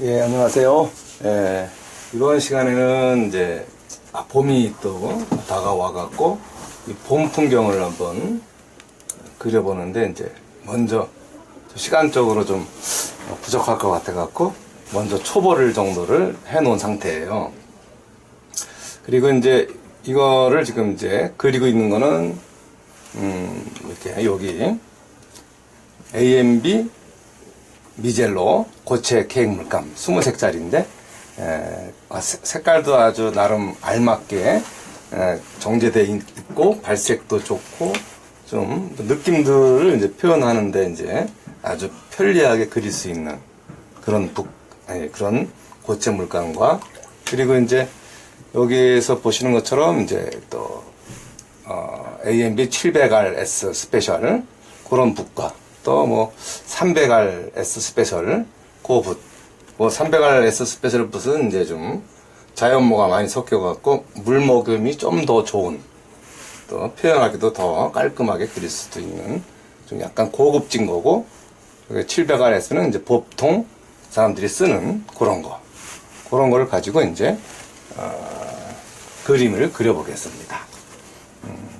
예, 안녕하세요. 예, 이번 시간에는 이제 봄이 또 다가와갖고 이 봄 풍경을 한번 그려보는데, 이제 먼저 시간적으로 좀 부족할 것 같아갖고 먼저 초벌을 정도를 해놓은 상태예요. 그리고 이제 이거를 지금 이제 그리고 있는 거는 이렇게 여기 AMB 미젤로 고체 케이크 물감 20색짜리인데 색깔도 아주 나름 알맞게 정제되어 있고 발색도 좋고 좀 느낌들을 이제 표현하는데 이제 아주 편리하게 그릴 수 있는 그런 그런 고체 물감과, 그리고 이제 여기에서 보시는 것처럼 이제 또 AMB 700RS 스페셜 그런 붓과 또 뭐 300RS 스페셜 그 붓, 뭐 300RS 스페셜 붓은 이제 좀 자연모가 많이 섞여갖고 물먹음이 좀 더 좋은, 또 표현하기도 더 깔끔하게 그릴 수도 있는 좀 약간 고급진 거고, 700RS는 이제 보통 사람들이 쓰는 그런 거를 가지고 이제 그림을 그려보겠습니다.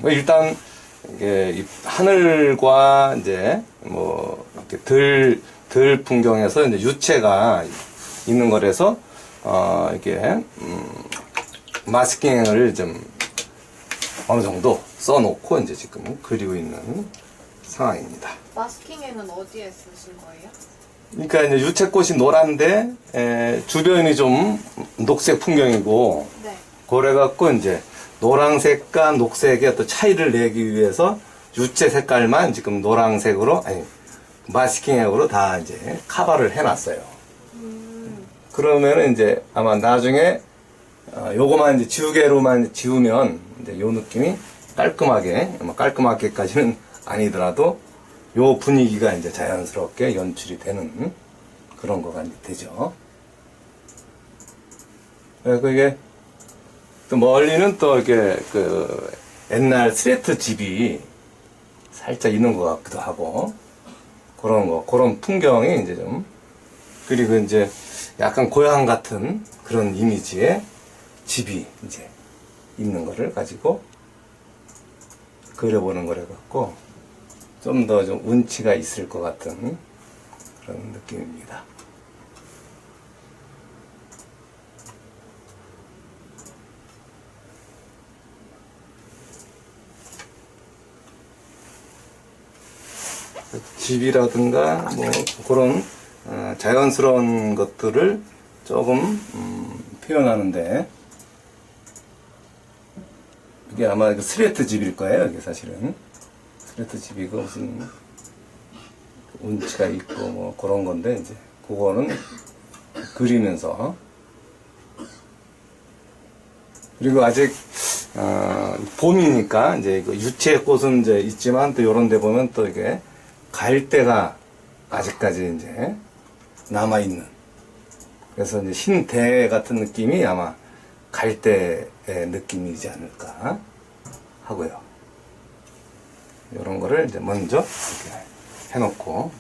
일단 이게 하늘과 이제 뭐 이렇게 들 풍경에서 이제 유체가 있는 거라서 이게 마스킹을 좀 어느 정도 써놓고 이제 지금 그리고 있는 상황입니다. 마스킹에는 어디에 쓰신 거예요? 그러니까 이제 유채꽃이 노란데 주변이 좀 녹색 풍경이고, 네. 그래갖고 이제 노란색과 녹색의 어떤 차이를 내기 위해서 유채 색깔만 지금 노란색으로 마스킹액으로 다 이제 카바를 해놨어요. 그러면은 이제 아마 나중에 요거만 이제 지우개로만 지우면 이제 요 느낌이 깔끔하게까지는 아니더라도 요 분위기가 이제 자연스럽게 연출이 되는 그런 거가 이제 되죠. 그게 또 멀리는 또 이렇게 그 옛날 스레트 집이 살짝 있는 것 같기도 하고, 그런 풍경이 이제 좀, 그리고 이제 약간 고향 같은 그런 이미지의 집이 이제 있는 거를 가지고 그려보는 거래 갖고 좀 더 좀 운치가 있을 것 같은 그런 느낌입니다. 집이라든가 뭐 그런 자연스러운 것들을 조금 표현하는데, 이게 아마 스레트 집일 거예요. 이게 사실은 스레트 집이고 무슨 운치가 있고 뭐 그런 건데, 이제 그거는 그리면서, 그리고 아직 봄이니까 이제 유채꽃은 이제 있지만 또 요런 데 보면 또 이게 갈대가 아직까지 이제 남아있는, 그래서 이제 흰대 같은 느낌이 아마 갈대의 느낌이지 않을까 하고요. 이런 거를 이제 먼저 이렇게 해놓고,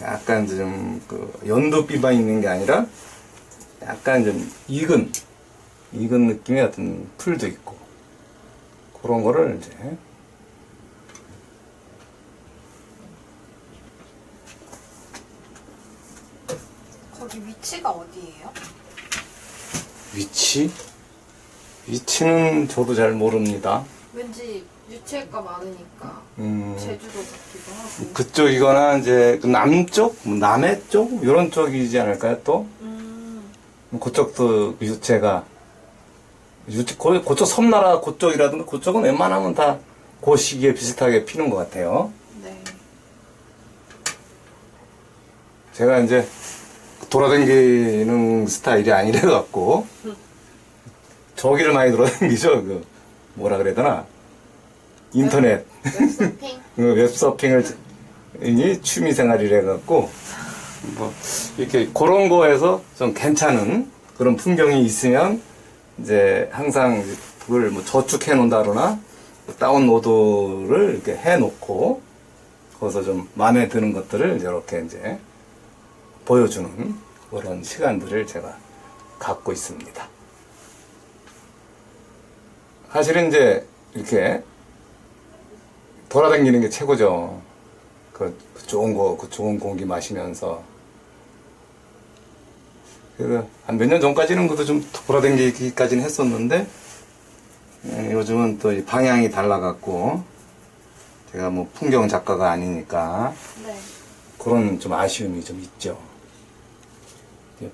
약간 좀 연두빛만 있는 게 아니라 약간 좀 익은 느낌의 어떤 풀도 있고, 그런 거를 이제 거기 위치가 어디예요? 위치는 저도 잘 모릅니다. 왠지 유채가 많으니까 제주도 같기도 하고. 그쪽이거나 이제 그 남쪽, 남해 쪽 이런 쪽이지 않을까요? 또 그쪽도 유채가 그쪽 섬나라 그쪽이라든가 그쪽은 웬만하면 다 그 시기에 비슷하게 피는 것 같아요. 네. 제가 이제 돌아다니는 스타일이 아니래 갖고 저기를 많이 돌아다니죠. 뭐라 그래야 되나, 인터넷 웹서핑? 웹서핑을 취미 생활이래 갖고 뭐 이렇게 그런 거에서 좀 괜찮은 그런 풍경이 있으면 이제 항상 그걸 뭐 저축해 놓는다거나 다운로드를 이렇게 해 놓고 거기서 좀 마음에 드는 것들을 이렇게 이제 보여주는 그런 시간들을 제가 갖고 있습니다. 사실은 이제 이렇게 돌아다니는 게 최고죠. 그 좋은 공기 마시면서. 그래서 한 몇 년 전까지는 그래도 좀 돌아다니기까지는 했었는데, 요즘은 또 이 방향이 달라갖고, 제가 뭐 풍경 작가가 아니니까, 네. 그런 좀 아쉬움이 좀 있죠.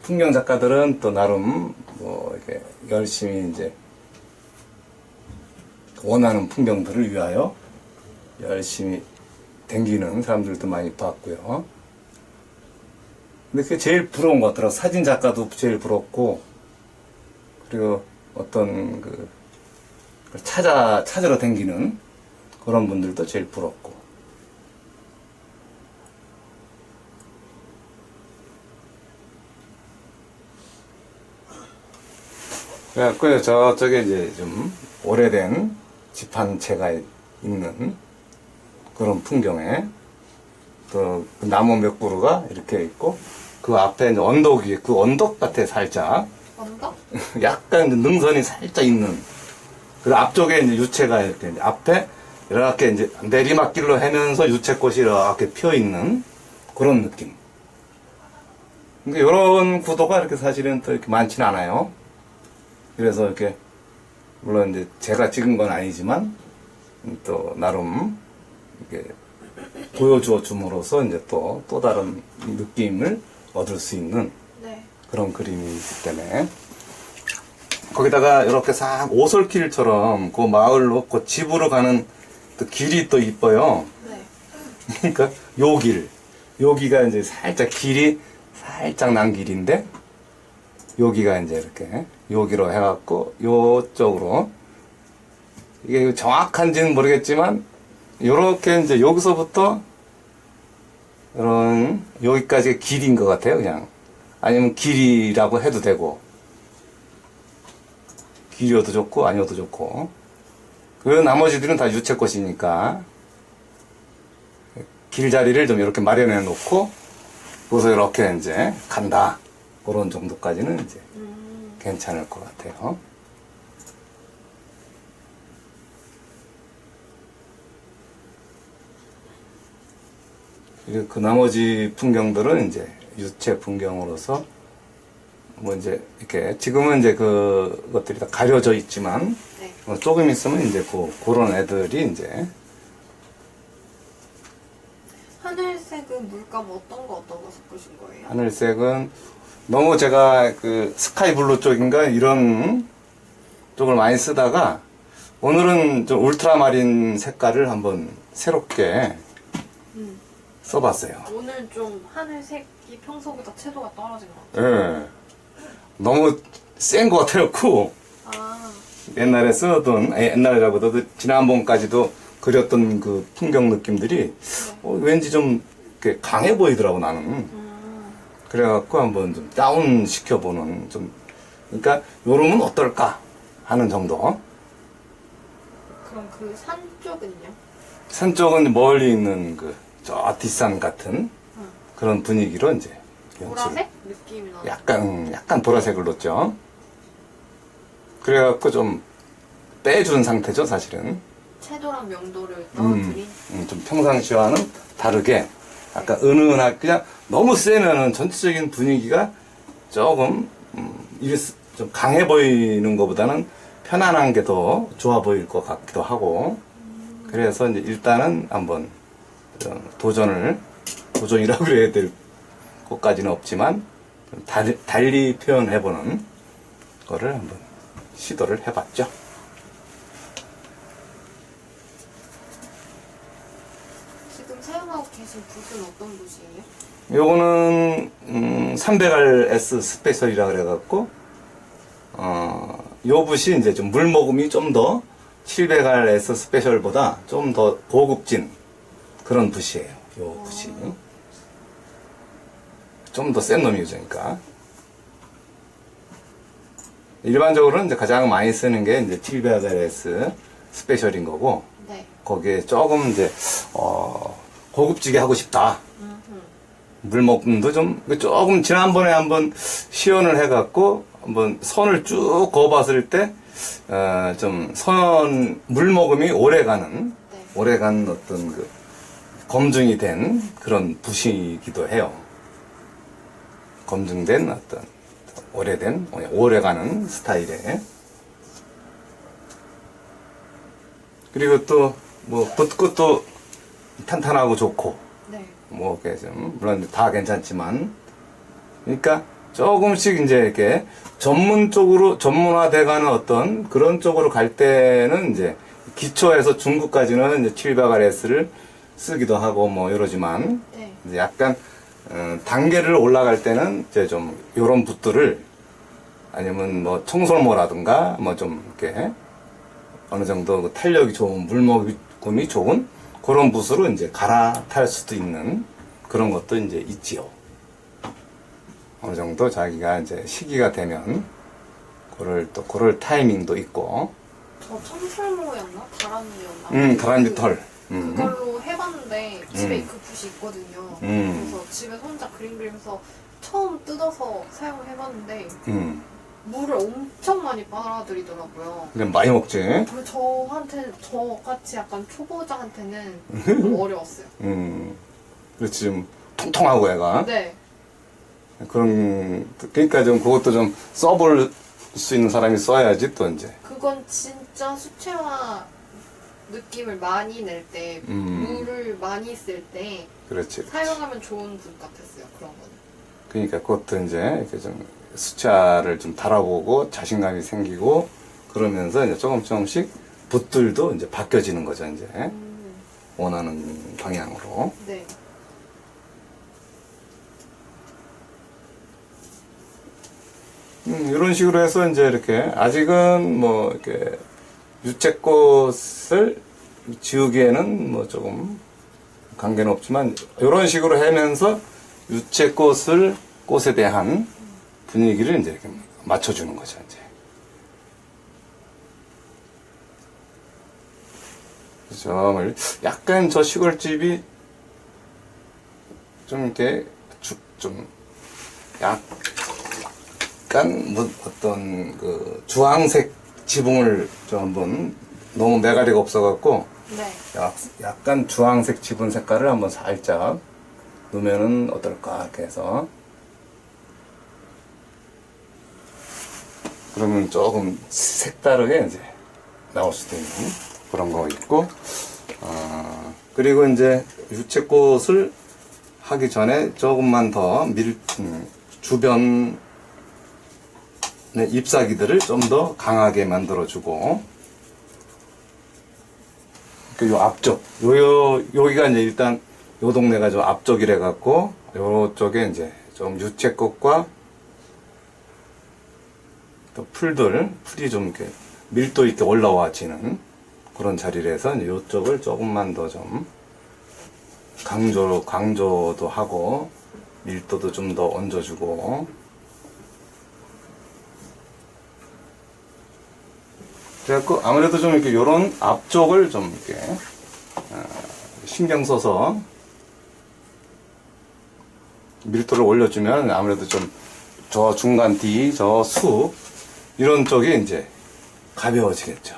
풍경 작가들은 또 나름 뭐 이렇게 열심히 이제 원하는 풍경들을 위하여 열심히 댕기는 사람들도 많이 봤고요. 근데 그게 제일 부러운 것 같더라고. 사진 작가도 제일 부럽고, 그리고 어떤 그걸 찾으러 댕기는 그런 분들도 제일 부럽고. 그래갖고 저쪽에 이제 좀 오래된 집 한 채가 있는 그런 풍경에 또 그 나무 몇 그루가 이렇게 있고 그 앞에 이제 언덕 위에 그 언덕 같아 살짝 언덕? 약간 이제 능선이 살짝 있는 그 앞쪽에 이제 유채가 이렇게 이제 앞에 이렇게 이제 내리막길로 해면서 유채꽃이 이렇게 피어 있는 그런 느낌. 근데 이런 구도가 이렇게 사실은 또 이렇게 많지는 않아요. 그래서 이렇게 물론 이제 제가 찍은 건 아니지만 또 나름 이렇게 보여주어 줌으로써 이제 또 다른 느낌을 얻을 수 있는 네. 그런 그림이 있기 때문에 거기다가 이렇게 싹 오솔길처럼 그 마을로 그 집으로 가는 또 길이 또 이뻐요. 네. 그러니까 여기가 이제 살짝 길이 살짝 난 길인데 여기가 이제 이렇게 여기로 해갖고 요쪽으로 이게 정확한지는 모르겠지만 요렇게 이제 여기서부터 이런 여기까지가 길인 것 같아요. 그냥 아니면 길이라고 해도 되고 길이어도 좋고 아니어도 좋고 그 나머지들은 다 유채꽃이니까 길자리를 좀 이렇게 마련해 놓고 거기서 이렇게 이제 간다 그런 정도까지는 이제 괜찮을 것 같아요. 그리고 그 나머지 풍경들은 이제 유채 풍경으로서 뭐 이제 이렇게 지금은 이제 그것들이 다 가려져 있지만 네. 조금 있으면 이제 그런 애들이 이제 하늘색은 물감 어떤 거 섞으신 거예요? 하늘색은 너무 제가 그 스카이블루 쪽인가 이런 쪽을 많이 쓰다가 오늘은 좀 울트라마린 색깔을 한번 새롭게 써봤어요. 오늘 좀 하늘색이 평소보다 채도가 떨어진 것 같아요. 예. 너무 센 것 같아갖고 아, 옛날에 쓰던 옛날이라보다도 지난번까지도 그렸던 그 풍경 느낌들이 왠지 좀 이렇게 강해 보이더라고 나는. 그래갖고 한번 좀 다운 시켜보는 좀 그러니까 요러면 어떨까 하는 정도. 그럼 그 산 쪽은요? 산 쪽은 멀리 있는 저 뒷산 같은 그런 분위기로 이제 보라색 느낌이 나는. 약간 보라색을 넣었죠. 그래갖고 좀 빼준 상태죠, 사실은. 채도랑 명도를 떨어뜨린. 좀 평상시와는 다르게 약간 은은하게 그냥 너무 세면은 전체적인 분위기가 조금 좀 강해 보이는 것보다는 편안한 게 더 좋아 보일 것 같기도 하고 그래서 이제 일단은 한번 도전이라고 그래야 될 것까지는 없지만 좀 달리 표현해보는 거를 한번 시도를 해봤죠. 지금 사용하고 계신 붓은 어떤 붓이에요? 요거는 300R S 스페셜이라 그래갖고 요 붓이 이제 좀 물먹음이 좀 더 700R S 스페셜보다 좀 더 고급진 그런 붓이에요. 요 붓이 좀 더 센 놈이죠. 그러니까 일반적으로는 이제 가장 많이 쓰는 게 이제 700R S 스페셜인 거고 네. 거기에 조금 이제 고급지게 하고 싶다. 물먹음도 좀 조금 지난번에 한번 시연을 해갖고 한번 선을 쭉 그어봤을 때 좀 선 물먹음이 오래가는 네. 오래간 어떤 그 검증이 된 그런 붓이기도 해요. 검증된 어떤 오래된 오래가는 스타일의. 그리고 또 뭐 붓끝도 탄탄하고 좋고 네. 뭐 이렇게 좀 물론 다 괜찮지만 그러니까 조금씩 이제 이렇게 전문화돼가는 어떤 그런 쪽으로 갈 때는 이제 기초에서 중급까지는 이제 700RS를 쓰기도 하고 뭐 이러지만 네. 이제 약간 단계를 올라갈 때는 이제 좀 요런 붓들을 아니면 뭐 청솔모라든가 뭐 좀 이렇게 어느 정도 그 탄력이 좋은 물먹음이 좋은 그런 붓으로 이제 갈아탈 수도 있는 그런 것도 이제 있지요. 어느 정도 자기가 이제 시기가 되면 그럴 타이밍도 있고. 저 청설모였나? 다람쥐였나? 다람쥐 털. 그걸로 해봤는데 집에 그 붓이 있거든요. 그래서 집에서 혼자 그림 그리면서 처음 뜯어서 사용을 해봤는데 물을 엄청 많이 빨아들이더라고요. 그냥 많이 먹지. 그리고 저같이 약간 초보자한테는 너무 어려웠어요. 그렇지, 좀 통통하고 애가. 네. 그러니까 좀 그것도 좀 써볼 수 있는 사람이 써야지 또 이제. 그건 진짜 수채화 느낌을 많이 낼 때, 물을 많이 쓸 때 그렇지. 사용하면 좋은 붓 같았어요. 그런 거는. 그러니까 그것도 이제 이렇게 좀 수차를 좀 달아보고 자신감이 생기고 그러면서 이제 조금씩 붓들도 이제 바뀌어지는 거죠, 이제. 원하는 방향으로. 네. 이런 식으로 해서 이제 이렇게 아직은 뭐 이렇게 유채꽃을 지우기에는 뭐 조금 관계는 없지만 이런 식으로 하면서 꽃에 대한 분위기를 이제 이렇게 맞춰주는 거죠, 이제. 점을 약간 저 시골집이 좀 이렇게 좀 약간 뭐 어떤 그 주황색 지붕을 좀 한번 너무 매가리가 없어갖고 네. 약간 주황색 지붕 색깔을 한번 살짝 넣으면은 어떨까 이렇게 해서 그러면 조금 색다르게 이제 나올 수도 있는 그런 거 있고 그리고 이제 유채꽃을 하기 전에 조금만 더 주변 잎사귀들을 좀 더 강하게 만들어주고 요 앞쪽 여기가 이제 일단 요 동네가 좀 앞쪽이래 갖고 요쪽에 이제 좀 유채꽃과 또 풀이 좀 이렇게 밀도 있게 올라와지는 그런 자리라서 이제 요쪽을 조금만 더 좀 강조도 하고 밀도도 좀 더 얹어주고 그래갖고 아무래도 좀 이렇게 요런 앞쪽을 좀 이렇게 신경 써서 밀도를 올려주면 아무래도 좀 저 중간 뒤, 저 숲 이런 쪽이 이제 가벼워지겠죠.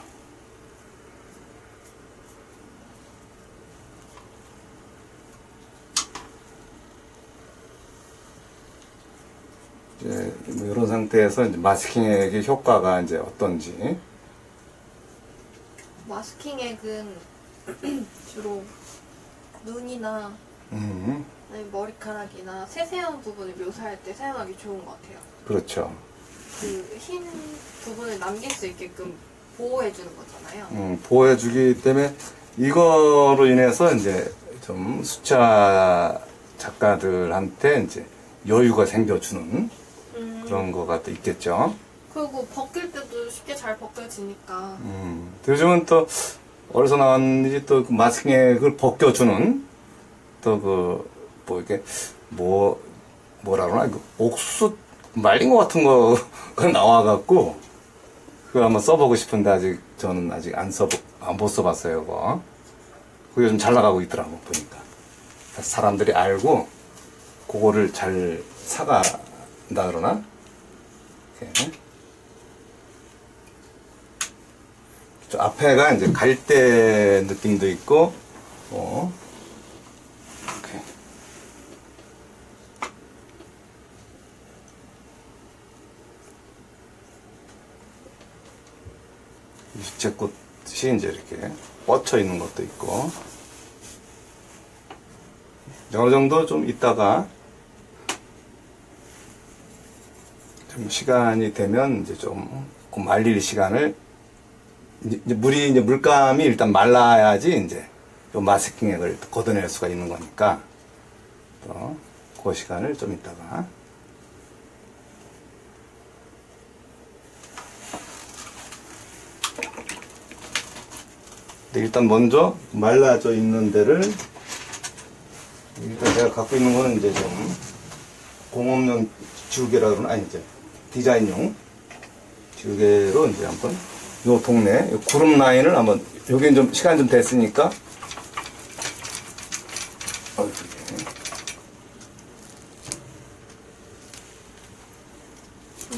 이제 뭐 이런 상태에서 이제 마스킹액의 효과가 이제 어떤지. 마스킹액은 주로 눈이나 아니면 머리카락이나 세세한 부분을 묘사할 때 사용하기 좋은 것 같아요. 그렇죠. 그 흰 부분을 남길 수 있게끔 보호해주는 거잖아요. 보호해주기 때문에 이거로 인해서 이제 좀 수채화 작가들한테 이제 여유가 생겨주는 그런 거가 또 있겠죠. 그리고 벗길 때도 쉽게 잘 벗겨지니까. 요즘은 또 어디서 나왔는지 또 그 마스킹액을 벗겨주는 또 그 뭐 이렇게 뭐라 그러나 그 옥수 말린 것 같은 거가 나와갖고 그거 한번 써보고 싶은데 저는 아직 못 써봤어요. 그거. 그게 좀 잘 나가고 있더라고 보니까 사람들이 알고 그거를 잘 사간다 그러나? 이렇게. 저 앞에가 이제 갈대 느낌도 있고, 이렇게. 유채꽃이 이제 이렇게 뻗쳐 있는 것도 있고, 어느 정도 좀 있다가 좀 시간이 되면 이제 좀 그 말릴 시간을 이제 물감이 일단 말라야지 이제 요 마스킹액을 걷어낼 수가 있는 거니까 또 그 시간을 좀 있다가 일단 먼저 말라져 있는 데를 일단 제가 갖고 있는 거는 이제 좀 공업용 지우개라 그러나 아니 이제 디자인용 지우개로 이제 한번 요 동네 요 구름 라인을 한번 여기는 좀 시간 좀 됐으니까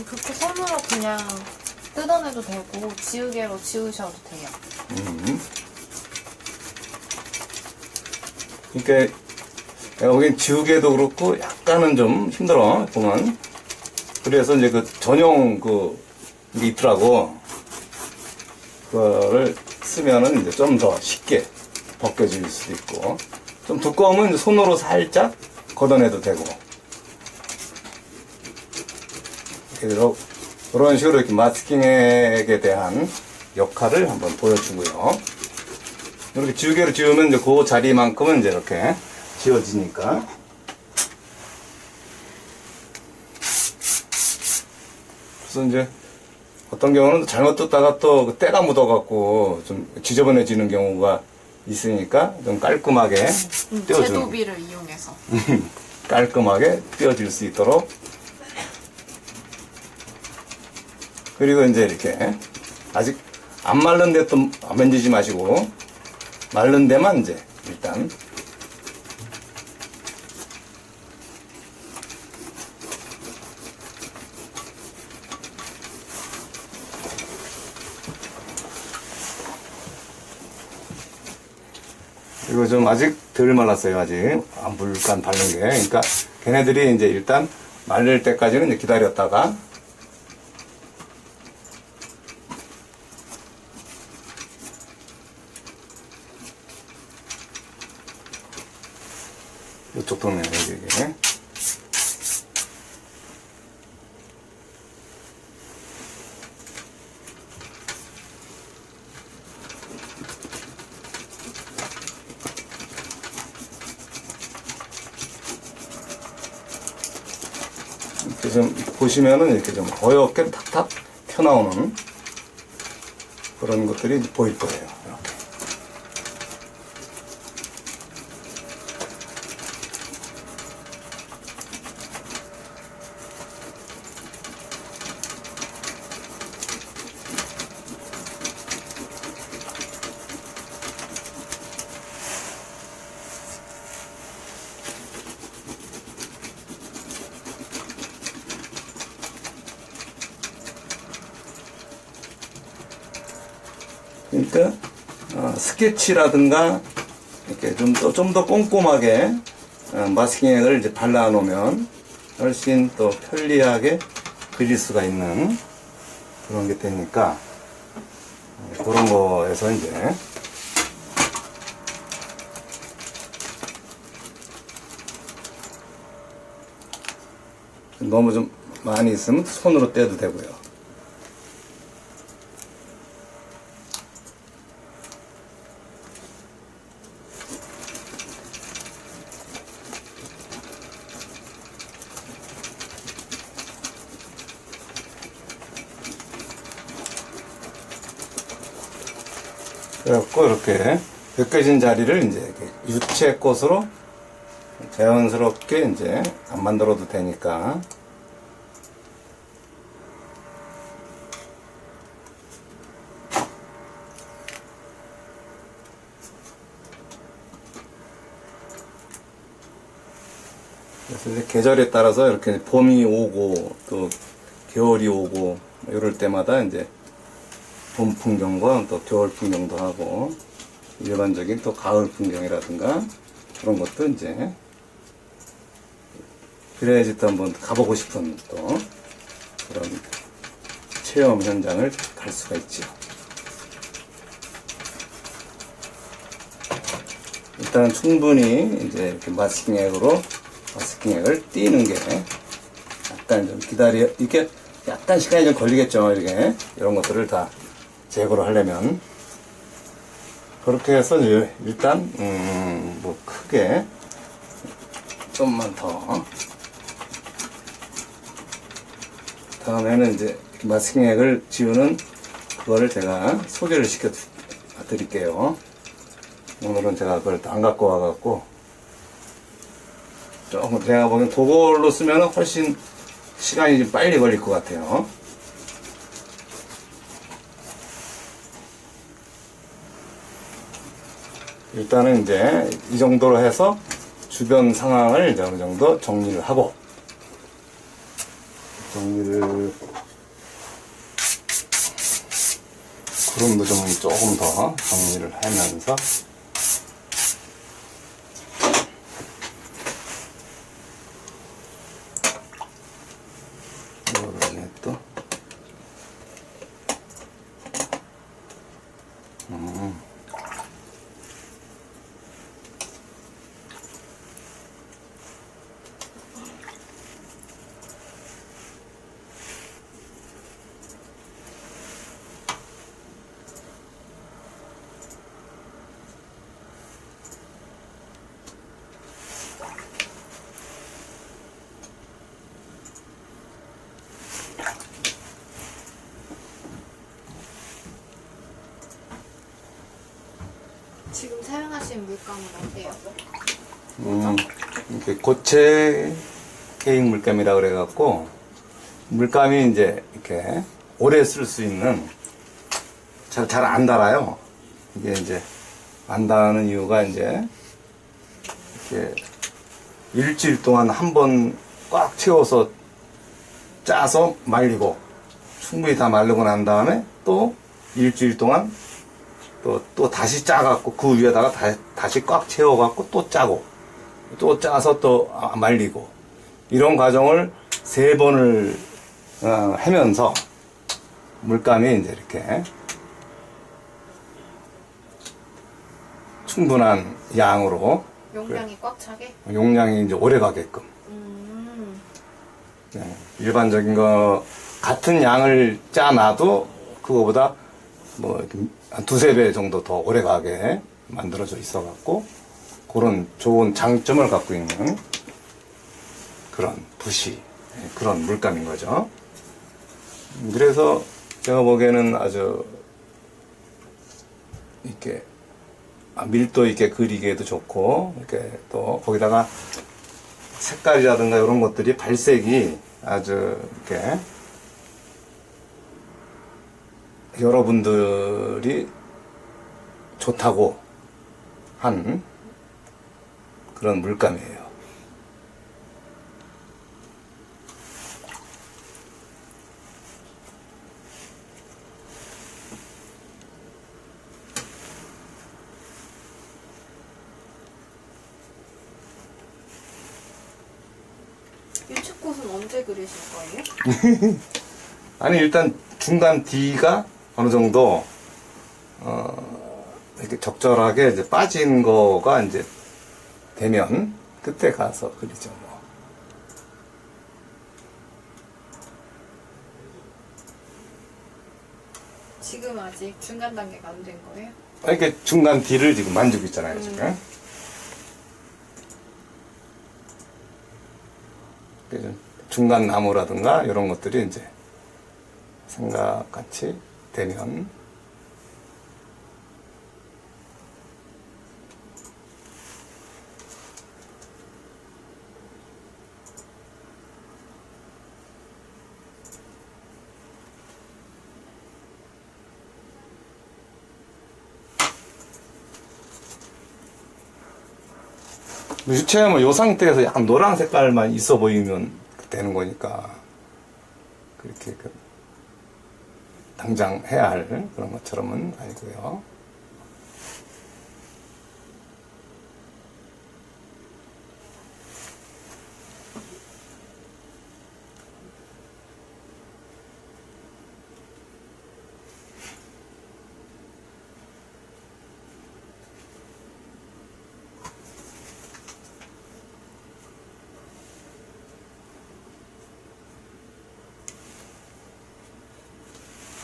그렇게 손으로 그냥 뜯어내도 되고 지우개로 지우셔도 돼요. 그러니까 여긴 지우개도 그렇고 약간은 좀 힘들어 보면. 그래서 이제 그 전용 이게 있더라고. 그거를 쓰면은 이제 좀 더 쉽게 벗겨질 수도 있고, 좀 두꺼우면 이제 손으로 살짝 걷어내도 되고. 그런 식으로 이렇게 마스킹액에 대한 역할을 한번 보여주고요. 이렇게 지우개로 지우면 이제 그 자리만큼은 이제 이렇게 지워지니까. 그래서 이제 어떤 경우는 잘못 뜯다가 또 때가 묻어갖고 좀 지저분해지는 경우가 있으니까 좀 깔끔하게 떼어주는. 제도비를 이용해서. 깔끔하게 떼어질 수 있도록. 그리고 이제 이렇게 아직 안 마른 데 또 만지지 마시고 마른 데만 이제 일단 이거 좀 아직 덜 말랐어요. 아직 물감 바른 게. 그러니까 걔네들이 이제 일단 말릴 때까지는 이제 기다렸다가 이쪽 동네 여기. 이렇게 좀 보시면은 이렇게 좀 어엽게 탁탁 펴나오는 그런 것들이 보일 거예요. 이렇게. 그러니까 스케치라든가 이렇게 좀 더 꼼꼼하게 마스킹액을 이제 발라 놓으면 훨씬 또 편리하게 그릴 수가 있는 그런 게 되니까 그런 거에서 이제 너무 좀 많이 있으면 손으로 떼도 되고요. 그래갖고 이렇게 벗겨진 자리를 이제 이렇게 유채꽃으로 자연스럽게 이제 안 만들어도 되니까 그래서 이제 계절에 따라서 이렇게 봄이 오고 또 겨울이 오고 이럴 때마다 이제 봄 풍경과 또 겨울 풍경도 하고 일반적인 또 가을 풍경이라든가 그런 것도 이제 그래야지 또 한번 가보고 싶은 또 그런 체험 현장을 갈 수가 있죠. 일단 충분히 이제 이렇게 마스킹액으로 마스킹액을 띄는 게 약간 좀 이렇게 약간 시간이 좀 걸리겠죠. 이렇게 이런 것들을 다 제거를 하려면 그렇게 해서 일단 뭐 크게 좀만 더 다음에는 이제 마스킹액을 지우는 그거를 제가 소개를 시켜 드릴게요. 오늘은 제가 그걸 안 갖고 와갖고 조금 제가 보기엔 그걸로 쓰면 훨씬 시간이 좀 빨리 걸릴 것 같아요. 일단은 이제 이 정도로 해서 주변 상황을 이제 어느 정도 정리를 하고 구름도 좀 조금 더 정리를 하면서 이거를 또 지금 사용하신 물감은 어때요? 이렇게 고체 케이크 물감이라 그래갖고 물감이 이제 이렇게 오래 쓸 수 있는 잘 안 달아요. 이게 이제 안 닿는 이유가 이제 이렇게 일주일 동안 한 번 꽉 채워서 짜서 말리고 충분히 다 마르고 난 다음에 또 일주일 동안 또 다시 짜갖고 그 위에다가 다시 꽉 채워갖고 또 짜고 또 짜서 또 말리고 이런 과정을 3번을 하면서 물감이 이제 이렇게 충분한 양으로 용량이 꽉 차게? 용량이 이제 오래 가게끔 일반적인 거 같은 양을 짜놔도 그거보다 뭐 한 2~3배 정도 더 오래 가게 만들어져 있어 갖고 그런 좋은 장점을 갖고 있는 그런 붓이 그런 물감인 거죠. 그래서 제가 보기에는 아주 이렇게 밀도 있게 그리기에도 좋고 이렇게 또 거기다가 색깔이라든가 이런 것들이 발색이 아주 이렇게 여러분들이 좋다고 한 그런 물감이에요. 유축꽃은 언제 그리실 거예요? 아니 일단 중간 D가 어느 정도 이렇게 적절하게 이제 빠진 거가 이제 되면 그때 가서 그리죠. 뭐. 지금 아직 중간 단계가 안 된 거예요? 이렇게 중간 D를 지금 만지고 있잖아요, 지금. 그래서 중간 나무라든가 이런 것들이 이제 생각같이 되면 유채는 이 상태에서 약간 노란 색깔만 있어 보이면 되는 거니까 그렇게 당장 해야 할 그런 것처럼은 아니고요.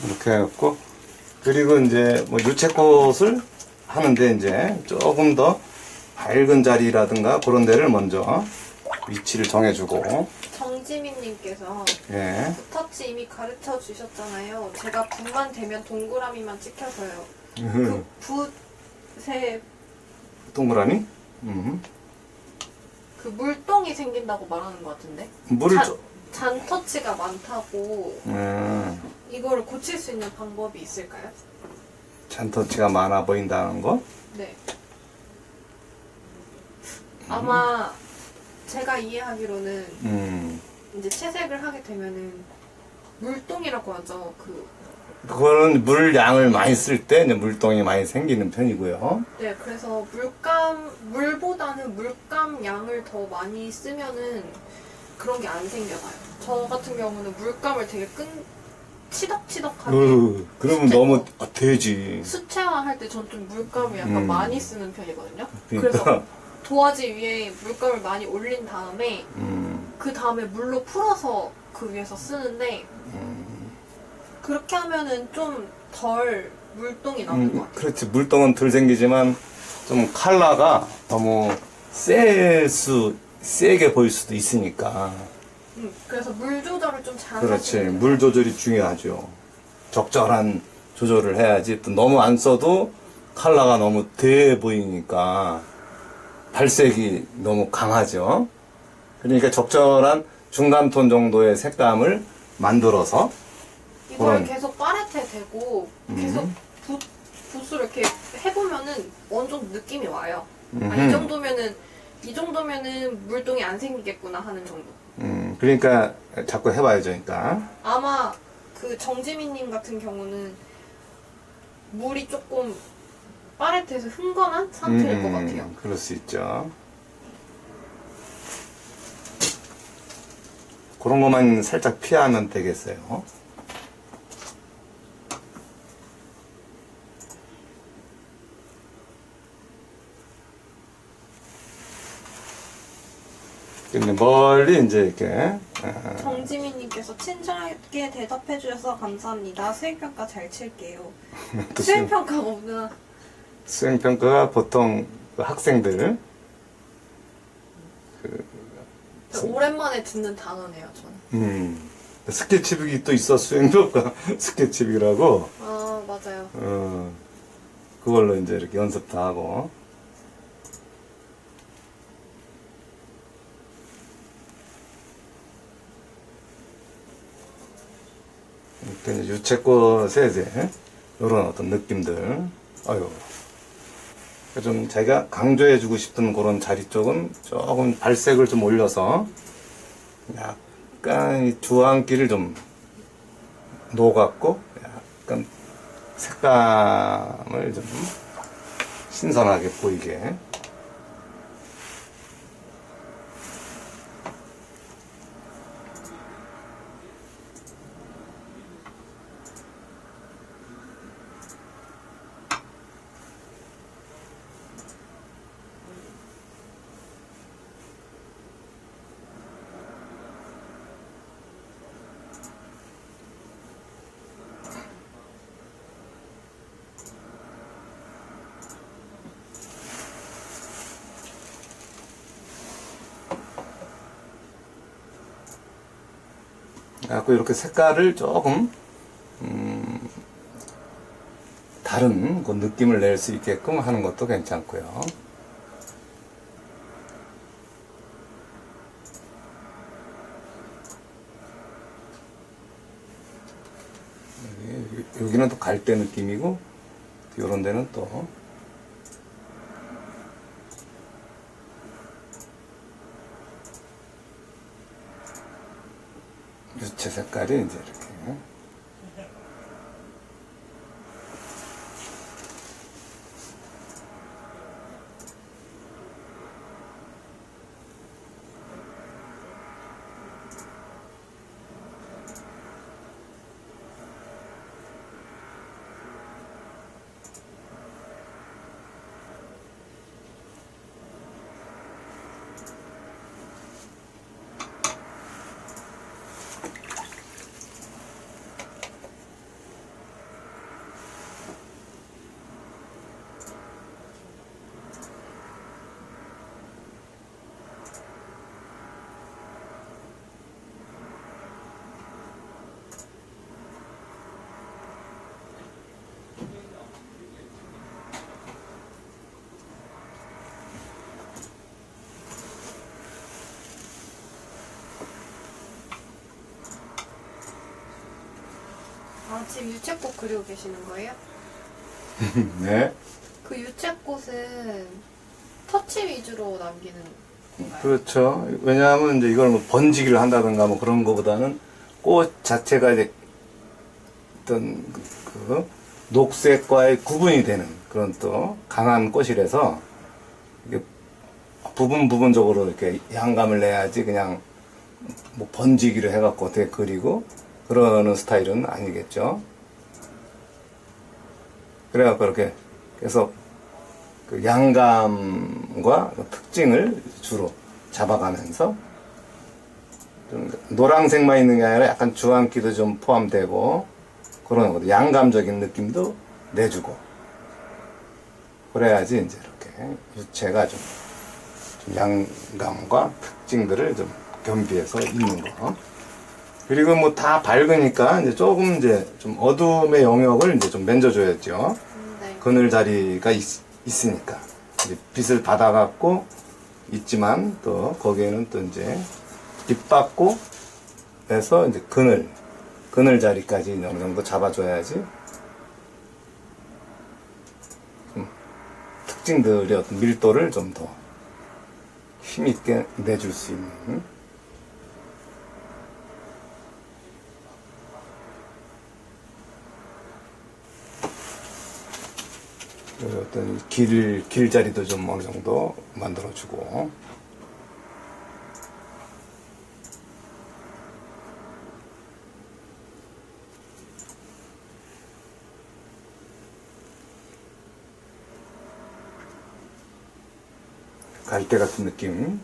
이렇게 해갖고, 그리고 이제 뭐 유채꽃을 하는데 이제 조금 더 밝은 자리라든가 그런 데를 먼저 위치를 정해주고. 정지민님께서 예. 붓터치 이미 가르쳐 주셨잖아요. 제가 붓만 대면 동그라미만 찍혀서요. 그 붓에 동그라미? 그 물동이 생긴다고 말하는 것 같은데. 물을 잔터치가 많다고. 이거를 고칠 수 있는 방법이 있을까요? 잔터치가 많아 보인다는 거? 네. 아마 제가 이해하기로는 이제 채색을 하게 되면은 물동이라고 하죠. 그거는 물 양을 많이 쓸 때 이제 물동이 많이 생기는 편이고요. 네, 그래서 물보다는 물감 양을 더 많이 쓰면은 그런 게 안 생겨나요. 저 같은 경우는 물감을 되게 치덕치덕하게. 그러면 너무 되지. 수채화 할 때 전 좀 물감을 약간 많이 쓰는 편이거든요. 그러니까. 그래서 도화지 위에 물감을 많이 올린 다음에 그 다음에 물로 풀어서 그 위에서 쓰는데 그렇게 하면은 좀 덜 물동이 나는 것 같아요. 그렇지. 물동은 덜 생기지만 좀 컬러가 너무 세게 보일 수도 있으니까. 그래서 물 조절을 좀 잘 그렇지. 하시는 물 조절이 중요하죠. 적절한 조절을 해야지. 또 너무 안 써도 컬러가 너무 돼 보이니까 발색이 너무 강하죠. 그러니까 적절한 중간톤 정도의 색감을 만들어서 이걸 그런. 계속 파레트에 대고 계속 붓으로 이렇게 해보면은 어느 정도 느낌이 와요. 아, 이 정도면은 물동이 안 생기겠구나 하는 정도. 그러니까 자꾸 해봐야죠. 그러니까. 아마 그 정지민님 같은 경우는 물이 조금 파레트에서 흥건한 상태일 것 같아요. 그럴 수 있죠. 그런 것만 살짝 피하면 되겠어요. 근데 멀리 이제 이렇게. 정지민님께서 친절하게 대답해 주셔서 감사합니다. 수행평가 잘 칠게요. 또 수행평가가 없나? 수행평가가 보통 그 학생들. 오랜만에 듣는 단어네요, 저는. 스케치북이 또 있어. 수행평가 스케치북이라고. 아, 맞아요. 그걸로 이제 이렇게 연습도 하고. 이렇게 이제 유채꽃에 이제 이런 어떤 느낌들. 좀 자기가 강조해주고 싶은 그런 자리 쪽은 조금 발색을 좀 올려서 약간 이 주황기를 좀 녹았고 약간 색감을 좀 신선하게 보이게. 그래갖고 이렇게 색깔을 조금 다른 그 느낌을 낼 수 있게끔 하는 것도 괜찮고요. 여기는 또 갈대 느낌이고 이런 데는 또 색깔이 이제 이렇게. 아, 지금 유채꽃 그리고 계시는 거예요? 네. 그 유채꽃은 터치 위주로 남기는 건가요? 그렇죠. 왜냐하면 이제 이걸 뭐 번지기를 한다든가 뭐 그런 거보다는 꽃 자체가 이제 어떤 그 녹색과의 구분이 되는 그런 또 강한 꽃이라서 이게 부분적으로 이렇게 양감을 내야지 그냥 뭐 번지기를 해갖고 어떻게 그리고 그러는 스타일은 아니겠죠. 그래갖고 이렇게 계속 그 양감과 그 특징을 주로 잡아가면서 좀 노란색만 있는 게 아니라 약간 주황기도 좀 포함되고 그런 거죠. 양감적인 느낌도 내주고 그래야지 이제 이렇게 유채가 좀 양감과 특징들을 좀 겸비해서 있는 거. 그리고 뭐 다 밝으니까 이제 조금 이제 좀 어둠의 영역을 이제 좀 만져줘야죠. 네. 그늘 자리가 있으니까 이제 빛을 받아갖고 있지만 또 거기에는 또 이제 빛 받고 해서 이제 그늘 자리까지 어느 정도 잡아줘야지 좀 특징들의 어떤 밀도를 좀 더 힘있게 내줄 수 있는. 그 어떤 길자리도 좀 어느 정도 만들어주고. 갈대 같은 느낌.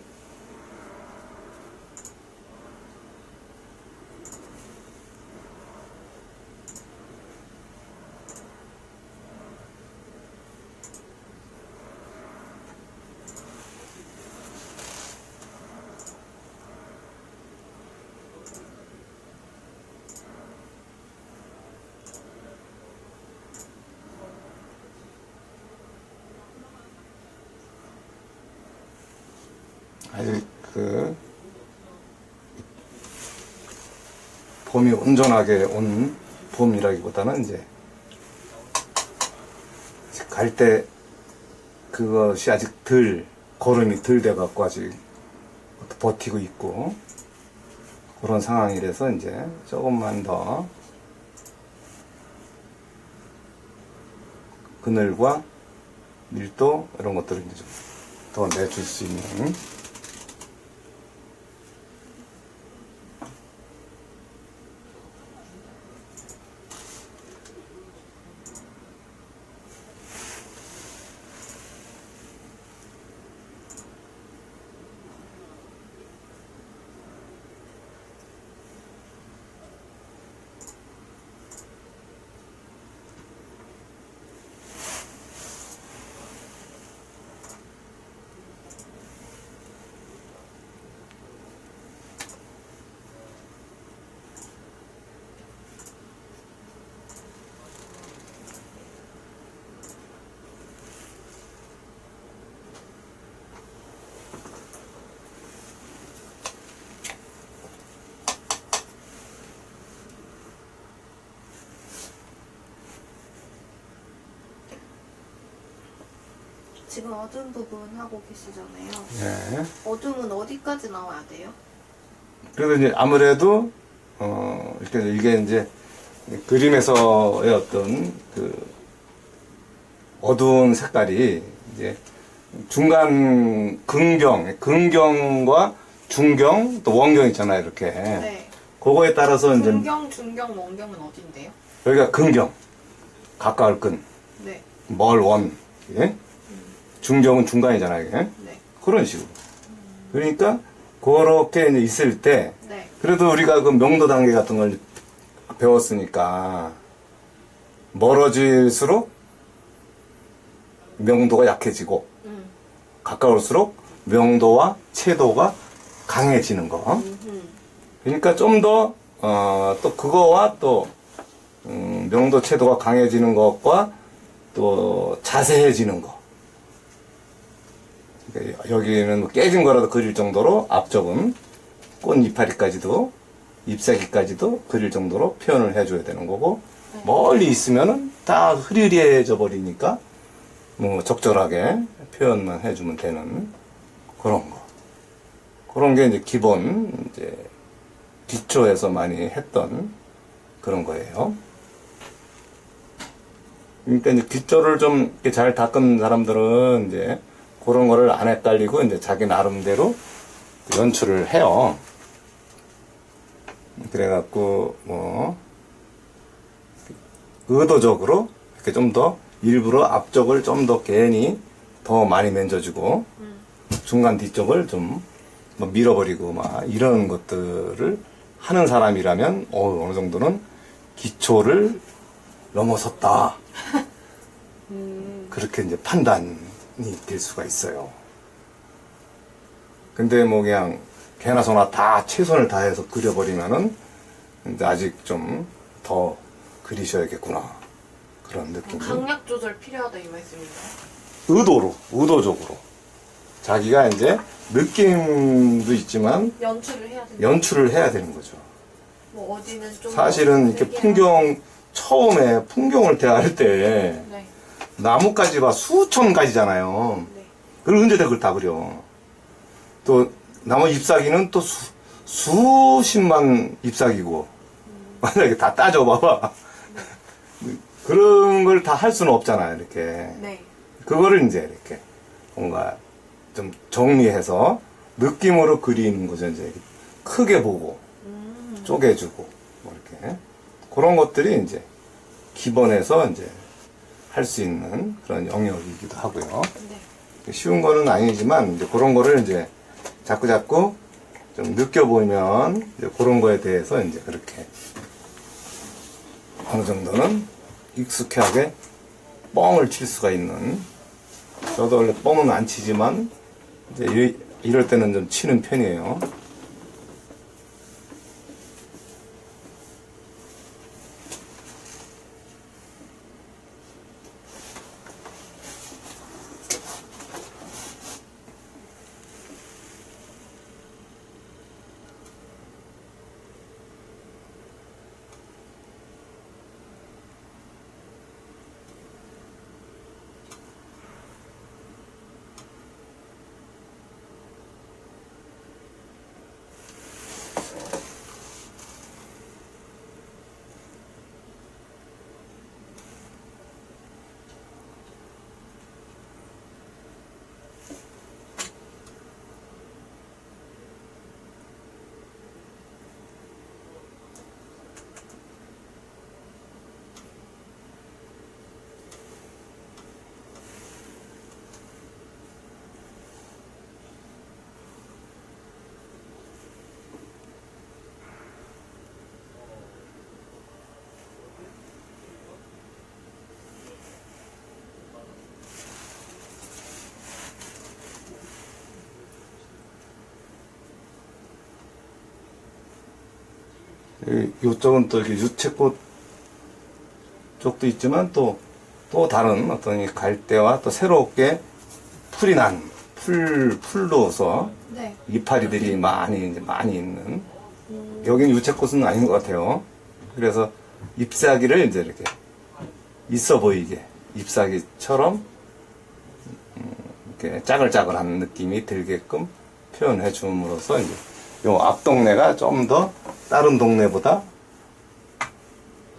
아직 그 봄이 온전하게 온 봄이라기보다는 이제 갈 때 그것이 아직 거름이 덜 돼갖고 아직 버티고 있고 그런 상황이라서 이제 조금만 더 그늘과 밀도 이런 것들을 이제 좀 더 내줄 수 있는. 지금 어두운 부분 하고 계시잖아요. 네. 어둠은 어디까지 나와야 돼요? 그래서 이제 아무래도 이게 이제 그림에서의 어떤 그 어두운 색깔이 이제 중간 근경과 중경 또 원경 있잖아요, 이렇게. 네. 그거에 따라서 이제 근경, 중경, 원경은 어딘데요? 여기가 근경, 가까울 근, 네. 멀 원, 예? 중경은 중간이잖아요, 이게. 네. 그런 식으로. 그러니까 그렇게 이제 있을 때 네. 그래도 우리가 그 명도 단계 같은 걸 배웠으니까 멀어질수록 명도가 약해지고 가까울수록 명도와 채도가 강해지는 거. 그러니까 좀 더, 또 그거와 또, 명도 채도가 강해지는 것과 또 자세해지는 거. 그러니까 여기는 깨진 거라도 그릴 정도로 앞쪽은 꽃 이파리까지도 잎사귀까지도 그릴 정도로 표현을 해줘야 되는 거고, 멀리 있으면은 다 흐리리해져 버리니까 뭐 적절하게 표현만 해주면 되는 그런 거. 그런 게 이제 기본 이제 기초에서 많이 했던 그런 거예요. 그러니까 이제 기초를 좀 이렇게 잘 닦은 사람들은 이제 그런 거를 안 헷갈리고 이제 자기 나름대로 연출을 해요. 그래갖고 뭐 의도적으로 이렇게 좀 더 일부러 앞쪽을 좀 더 괜히 더 많이 만져주고 중간 뒤쪽을 좀 뭐 밀어버리고 막 이런 것들을 하는 사람이라면 어느 정도는 기초를 넘어섰다. 그렇게 이제 판단이 될 수가 있어요. 근데 뭐 그냥 개나 소나 다 최선을 다해서 그려버리면은 이제 아직 좀 더 그리셔야겠구나. 그런 느낌이. 강약 조절 필요하다 이 말씀인가요? 의도적으로. 자기가 이제 느낌도 있지만 연출을 해야 되는 거죠. 뭐 어디는 좀 사실은 이렇게 처음에 풍경을 대할 때 네. 나뭇가지 봐 수천 가지잖아요. 네. 그걸 언제 그걸 다 그려. 또 나무 잎사귀는 또 수십만 잎사귀고 만약에 다 따져봐봐. 그런 걸 다 할 수는 없잖아요, 이렇게. 네. 그거를 이제 이렇게 뭔가 좀 정리해서 느낌으로 그리는 거죠, 이제. 크게 보고, 쪼개주고, 뭐 이렇게. 그런 것들이 이제 기본에서 이제 할 수 있는 그런 영역이기도 하고요. 네. 쉬운 거는 아니지만, 이제 그런 거를 이제 자꾸 좀 느껴보면, 이제 그런 거에 대해서 이제 그렇게 어느 정도는 익숙하게 뻥을 칠 수가 있는. 저도 원래 뻥은 안 치지만 이제 이럴 때는 좀 치는 편이에요. 이쪽은 또 이렇게 유채꽃 쪽도 있지만 또 다른 어떤 이 갈대와 또 새롭게 풀이 난 풀로서 네. 이파리들이 많이 있는. 여기는 유채꽃은 아닌 것 같아요. 그래서 잎사귀를 이제 이렇게 있어 보이게 잎사귀처럼 이렇게 짜글짜글한 느낌이 들게끔 표현해 줌으로써 이제 요 앞동네가 좀 더 다른 동네보다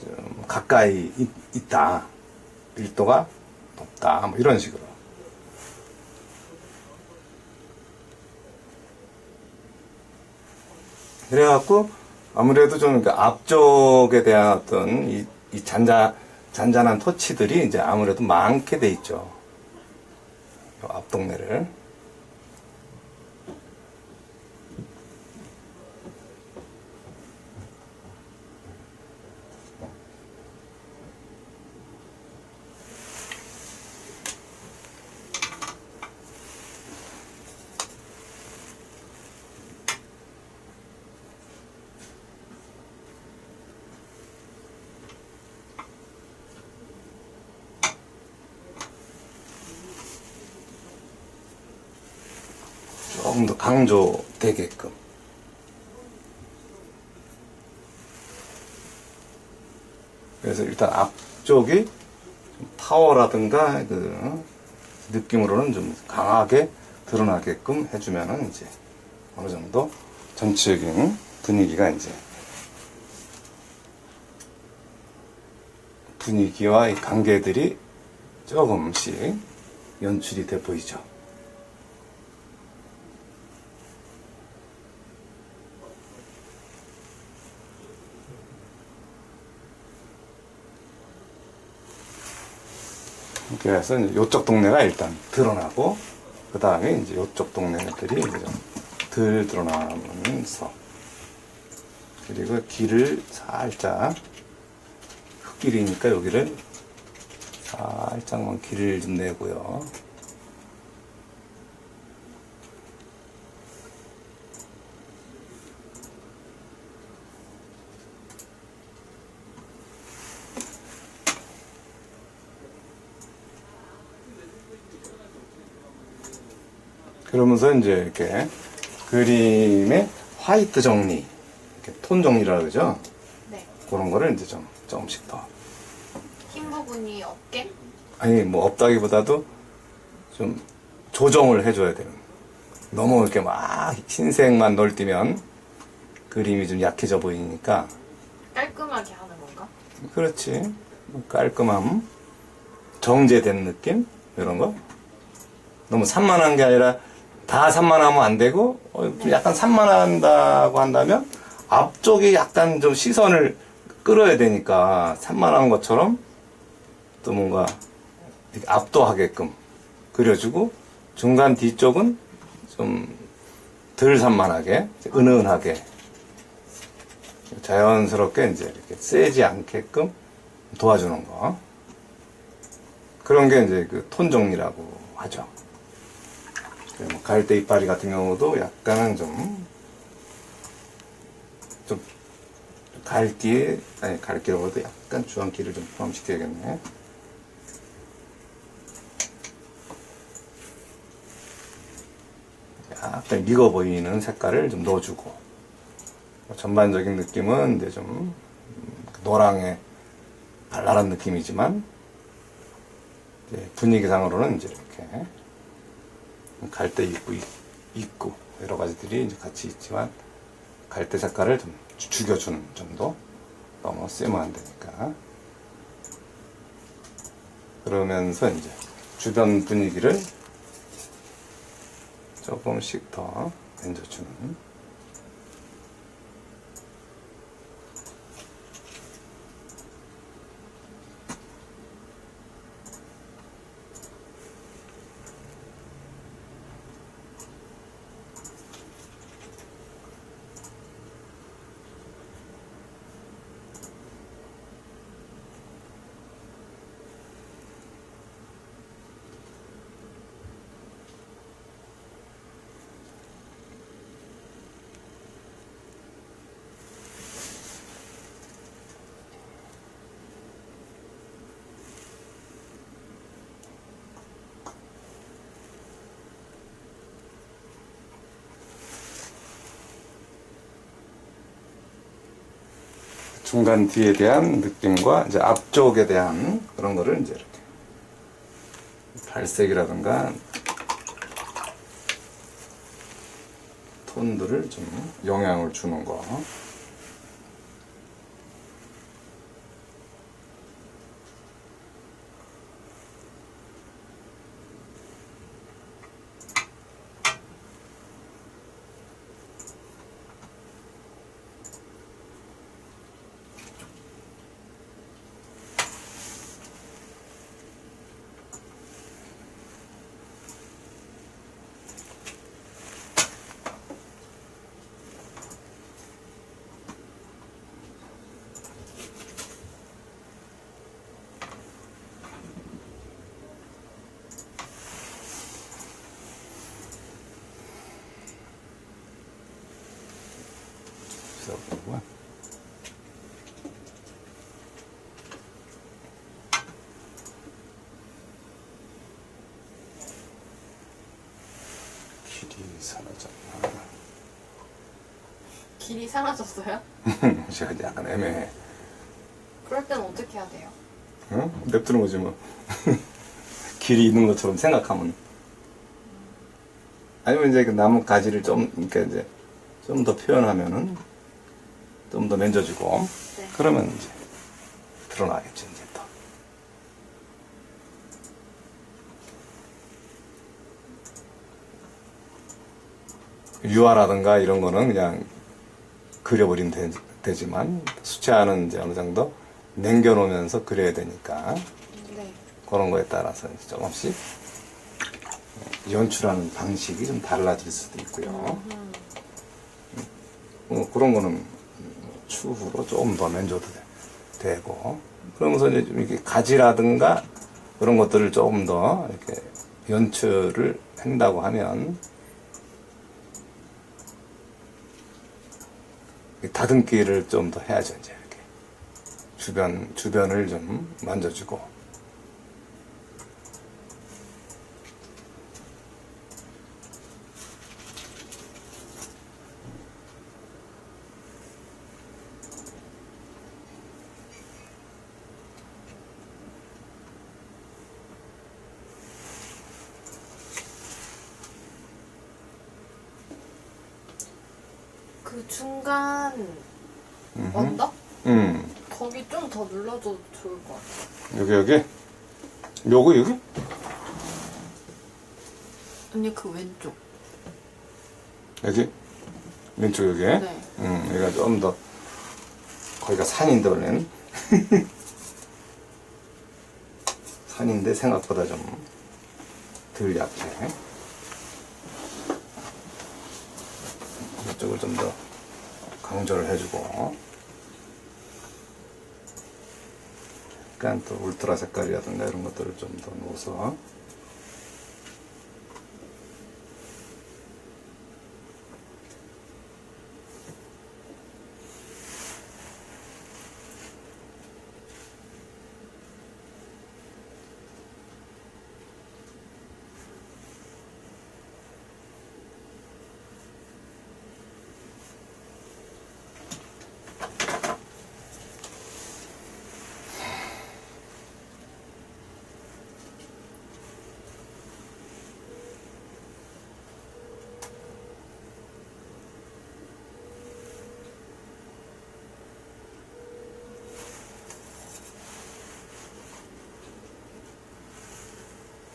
좀 가까이 있다. 밀도가 높다. 뭐 이런 식으로. 그래갖고 아무래도 좀 앞쪽에 대한 어떤 이 잔잔한 터치들이 이제 아무래도 많게 돼 있죠. 앞 동네를. 조금 더 강조되게끔. 그래서 일단 앞쪽이 파워라든가 그 느낌으로는 좀 강하게 드러나게끔 해주면은 이제 어느 정도 전체적인 분위기가 이제 분위기와 이 관계들이 조금씩 연출이 돼 보이죠. 그래서 이쪽 동네가 일단 드러나고 그 다음에 이제 이쪽 동네들이 이제 좀 덜 드러나면서 그리고 길을 살짝 흙길이니까 여기를 살짝만 길을 좀 내고요. 그러면서 이제 이렇게 그림의 화이트 정리, 이렇게 톤 정리라 그러죠. 네. 그런 거를 이제 좀 조금씩 더. 흰 부분이 없게? 아니 뭐 없다기보다도 좀 조정을 해줘야 되는. 너무 이렇게 막 흰색만 널뛰면 그림이 좀 약해져 보이니까. 깔끔하게 하는 건가? 그렇지. 깔끔함, 정제된 느낌 이런 거. 너무 산만한 게 아니라 다 산만하면 안 되고 좀 약간 산만한다고 한다면 앞쪽에 약간 좀 시선을 끌어야 되니까 산만한 것처럼 또 뭔가 압도하게끔 그려주고 중간 뒤쪽은 좀 덜 산만하게 은은하게 자연스럽게 이제 이렇게 세지 않게끔 도와주는 거 그런 게 이제 그 톤 정리라고 하죠. 뭐 갈대 이파리 같은 경우도 약간은 좀 갈기로도 약간 주황기를 좀 포함시켜야겠네. 약간 익어 보이는 색깔을 좀 넣어주고 전반적인 느낌은 이제 좀 노랑의 발랄한 느낌이지만 이제 분위기상으로는 이제 이렇게 갈대 있고 여러 가지들이 이제 같이 있지만 갈대 색깔을 좀 죽여주는 정도. 너무 세면 안 되니까. 그러면서 이제 주변 분위기를 조금씩 더 얹어주는. 중간 뒤에 대한 느낌과 이제 앞쪽에 대한 그런 거를 이제 이렇게 발색이라든가 톤들을 좀 영향을 주는 거. 되겠구만. 길이 사라졌나? 길이 사라졌어요? 제가 약간 애매해. 그럴 땐 어떻게 해야 돼요? 응? 냅두는 거지 뭐. 길이 있는 것처럼 생각하면. 아니면 이제 그 나무 가지를 좀, 그러니까 이제 좀 더 표현하면은 좀 더 만져주고. 네. 그러면 이제 드러나겠지, 이제 또. 유화라든가 이런 거는 그냥 그려버리면 되지만, 수채화는 이제 어느 정도 남겨놓으면서 그려야 되니까, 네. 그런 거에 따라서 이제 조금씩 연출하는 방식이 좀 달라질 수도 있고요. 그런 거는 추후로 조금 더 만져도 되고, 그러면서 이제 좀 이렇게 가지라든가 그런 것들을 조금 더 이렇게 연출을 한다고 하면, 다듬기를 좀 더 해야죠, 이제 이렇게. 주변을 좀 만져주고. 그 중간 언덕? 거기 좀 더 눌러줘도 좋을 것 같아요. 여기? 여기? 언니 그 왼쪽. 여기? 왼쪽 여기? 네. 여기가 좀 더, 거기가 산인데, 원래는. 산인데 생각보다 좀 덜 약해. 이쪽을 좀 더 강조를 해주고. 약간 또 울트라 색깔이라든가 이런 것들을 좀 더 넣어서.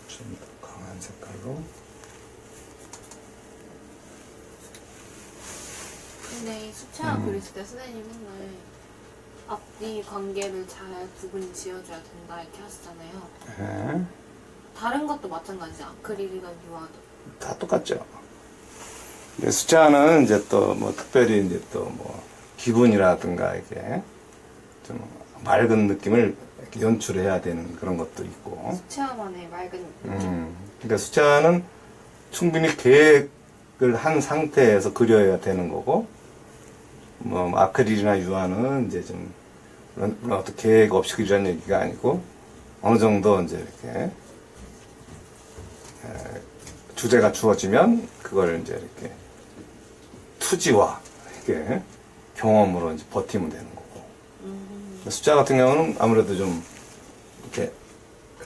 좀 더 강한 색깔로. 근데 수채화 그렸을 때 선생님이 맨날 앞뒤 관계를 잘 구분 지어줘야 된다 이렇게 하시잖아요. 네. 다른 것도 마찬가지죠. 아크릴이나 유화도. 다 똑같죠. 근데 수채화는 이제 또 뭐 특별히 이제 또 뭐 기분이라든가 이게 좀 맑은 느낌을 이렇게 연출해야 되는 그런 것도 있고. 수채화만의 맑은 느낌. 그러니까 수채화는 충분히 계획을 한 상태에서 그려야 되는 거고, 뭐 아크릴이나 유화는 이제 좀 물론 어떤 계획 없이 그리라는 얘기가 아니고 어느 정도 이제 이렇게 주제가 주어지면 그걸 이제 이렇게 투지와 이렇게 경험으로 이제 버티면 되는 거고. 숫자 같은 경우는 아무래도 좀 이렇게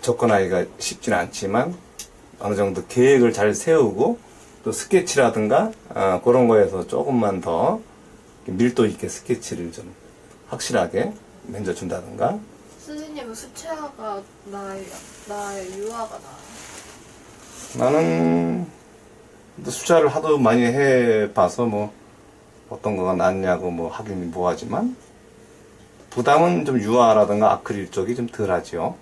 접근하기가 쉽지는 않지만 어느 정도 계획을 잘 세우고 또 스케치라든가 그런 거에서 조금만 더 밀도 있게 스케치를 좀 확실하게 만져준다든가. 선생님은 수채화가 나의 유화가 나아요? 나는 숫자를 하도 많이 해봐서 뭐 어떤 거가 낫냐고 뭐 하긴 뭐하지만 부담은 좀 유화라든가 아크릴 쪽이 좀 덜하죠.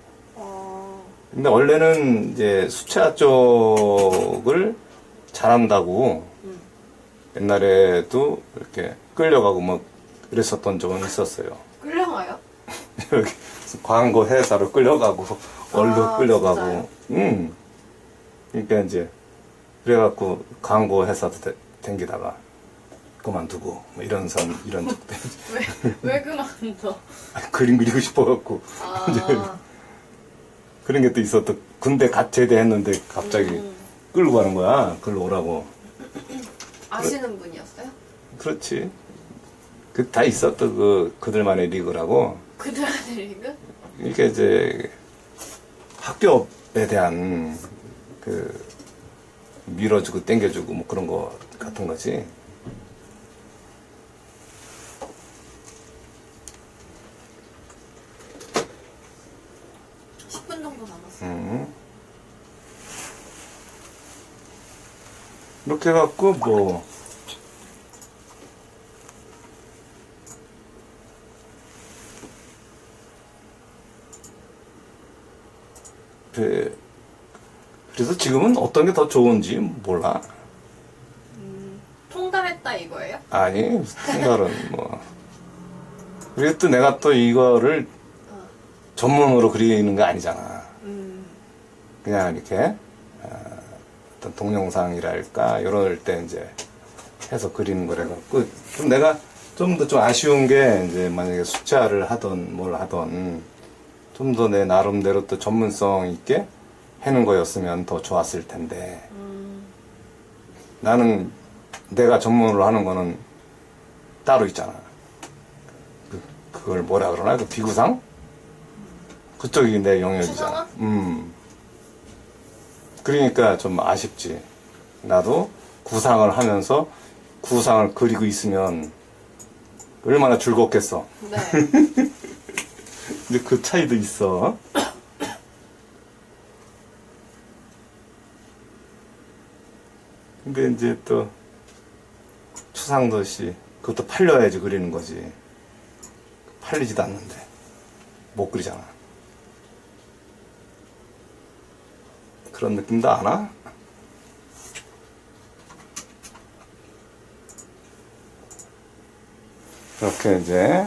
근데 원래는 이제 수채화 쪽을 잘한다고 옛날에도 이렇게 끌려가고 뭐 그랬었던 적은 있었어요. 끌려가요? 여기 광고 회사로 끌려가고 얼른 끌려가고. 그러니까 이제 그래갖고 광고 회사도 댕기다가 그만두고 뭐 이런 이런 적도 왜 그만둬? 그림 그리고 싶어갖고 아, 그런 게 또 있어. 또 군대 갓 제대했는데 갑자기 끌고 가는 거야. 글로 오라고. 아시는 분이었어요? 그렇지. 그 다 있어. 또 그들만의 리그라고. 그들한테 리그? 이게 이제 학교에 대한 그 밀어주고 땡겨주고 뭐 그런 거 같은 거지. 분 정도 남았어요. 이렇게 해갖고 뭐 그래서 지금은 어떤 게 더 좋은지 몰라. 통달했다 이거예요? 아니 생각은 뭐 그리고 또 내가 또 이거를 전문으로 그리는 거 아니잖아. 그냥 이렇게 어떤 동영상이랄까 이럴 때 이제 해서 그리는 거래갖고 좀 내가 좀 더 좀 아쉬운 게 이제 만약에 숫자를 하던 뭘 하던 좀 더 내 나름대로 또 전문성 있게 해는 거였으면 더 좋았을 텐데 나는 내가 전문으로 하는 거는 따로 있잖아. 그걸 뭐라 그러나? 그 비구상? 그쪽이 내 영역이잖아. 추상화? 그러니까 좀 아쉽지. 나도 구상을 하면서 구상을 그리고 있으면 얼마나 즐겁겠어. 네. 근데 그 차이도 있어. 근데 이제 또 추상도시 그것도 팔려야지 그리는 거지. 팔리지도 않는데 못 그리잖아. 그런 느낌도 안 와? 이렇게 이제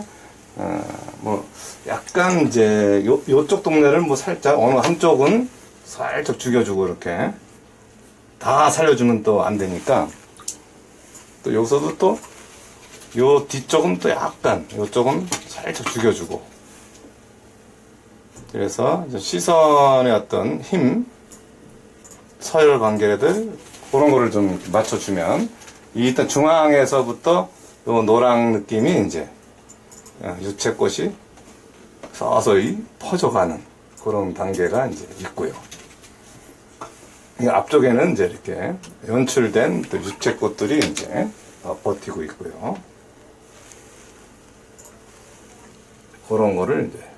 뭐 약간 이제 요쪽 동네를 뭐 살짝 어느 한쪽은 살짝 죽여주고 이렇게 다 살려주면 또 안 되니까 또 여기서도 또 요 뒤쪽은 또 약간 요쪽은 살짝 죽여주고 그래서 이제 시선의 어떤 힘 서열 관계들 그런 거를 좀 맞춰주면 일단 중앙에서부터 요 노랑 느낌이 이제 유채꽃이 서서히 퍼져가는 그런 단계가 이제 있고요. 이 앞쪽에는 이제 이렇게 연출된 또 유채꽃들이 이제 버티고 있고요. 그런 거를 이제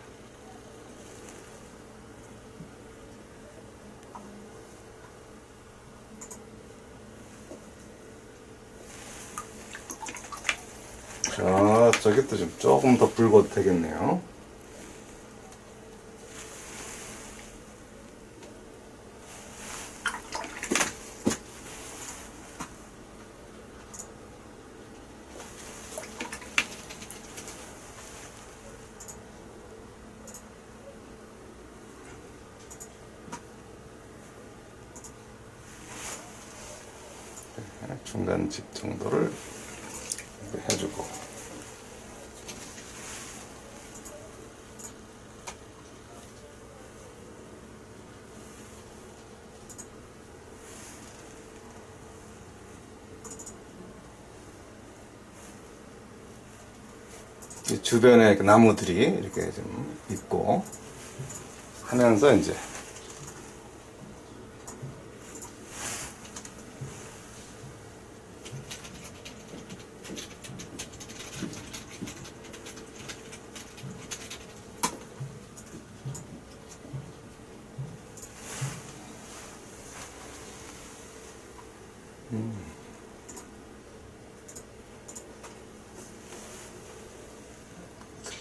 저기 또 좀 조금 더 붉어도 되겠네요. 중간집 정도를 해주고 이 주변에 나무들이 이렇게 좀 있고 하면서 이제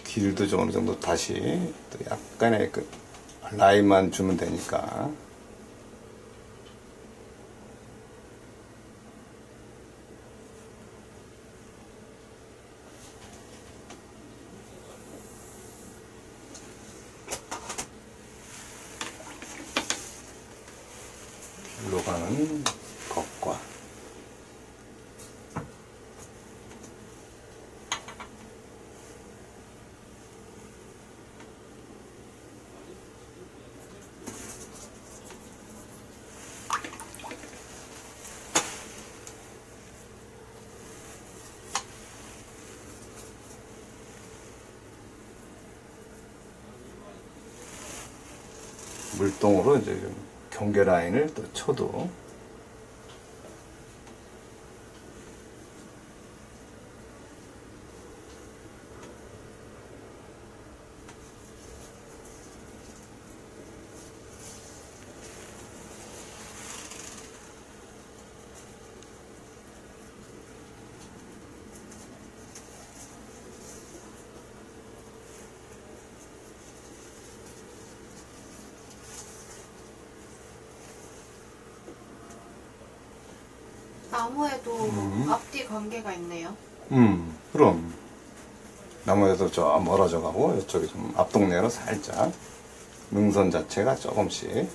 길도 좀 어느 정도 다시 또 약간의 그 라인만 주면 되니까 길로 가는 것과 물동으로 이제 좀 경계 라인을 또 쳐도 나무에도 앞뒤 관계가 있네요. 그럼 나무에도 좀 멀어져 가고 이쪽이 좀 앞동네로 살짝 능선 자체가 조금씩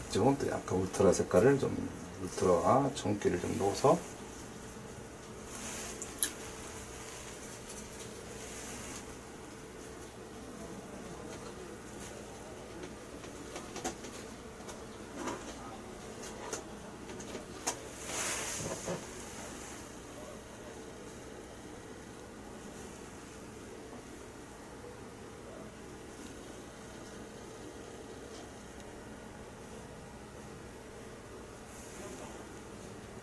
이쪽은 또 약간 울트라 색깔을 좀 울트라 전기를 좀 넣어서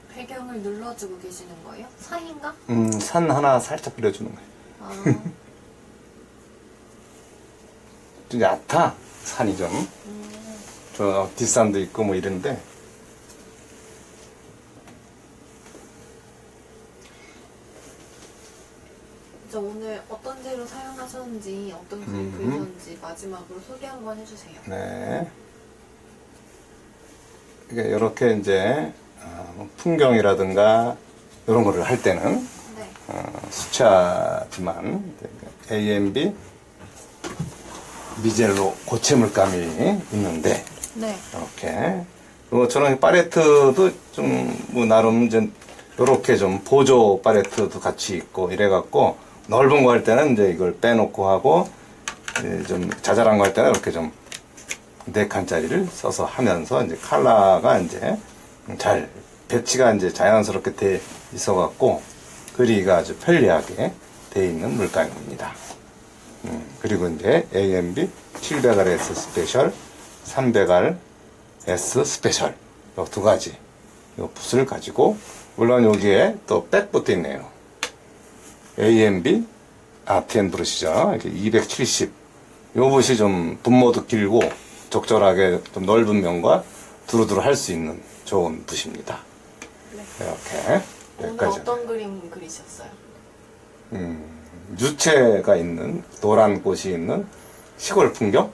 배경을 눌러주고 계시는 거예요? 산인가? 산 하나 살짝 그려주는 거예요. 아, 좀 얕아 산이 좀. 저 뒷산도 있고 뭐 이런데 이제 오늘 어떤 재료 사용하셨는지 어떤 그림 그리셨는지 마지막으로 소개 한번 해주세요. 네. 그러니까 이렇게 이제 뭐 풍경이라든가 이런 거를 할 때는 네. 수채화지만 AMB 미젤로 고체 물감이 있는데 네. 이렇게 그리고 저는 팔레트도 좀 뭐 나름 이제 이렇게 좀 보조 팔레트도 같이 있고 이래갖고 넓은 거 할 때는 이제 이걸 빼놓고 하고 이제 좀 자잘한 거 할 때는 이렇게 좀 4칸짜리를 써서 하면서 이제 컬러가 이제 잘 배치가 이제 자연스럽게 돼 있어갖고 그리기가 아주 편리하게 돼 있는 물감입니다. 그리고 이제 AMB 700R S 스페셜, 300R S 스페셜 이 두 가지 이 붓을 가지고 물론 여기에 또 백붓도 있네요. AMB 아트앤 브러시죠. 이렇게 270. 요 붓이 좀 분모도 길고 적절하게 좀 넓은 면과 두루두루 할 수 있는 좋은 붓입니다. 네. 이렇게 오늘 여기까지. 어떤 그림 그리셨어요? 유채가 있는 노란 꽃이 있는 시골 풍경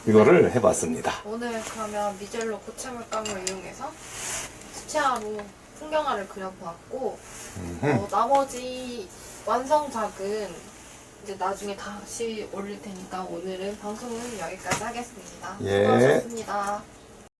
이거를 해봤습니다. 오늘 그러면 미젤로 고체 물감을 이용해서 수채화로 풍경화를 그려보았고 나머지 완성작은 이제 나중에 다시 올릴 테니까 오늘은 방송은 여기까지 하겠습니다. 예. 수고하셨습니다.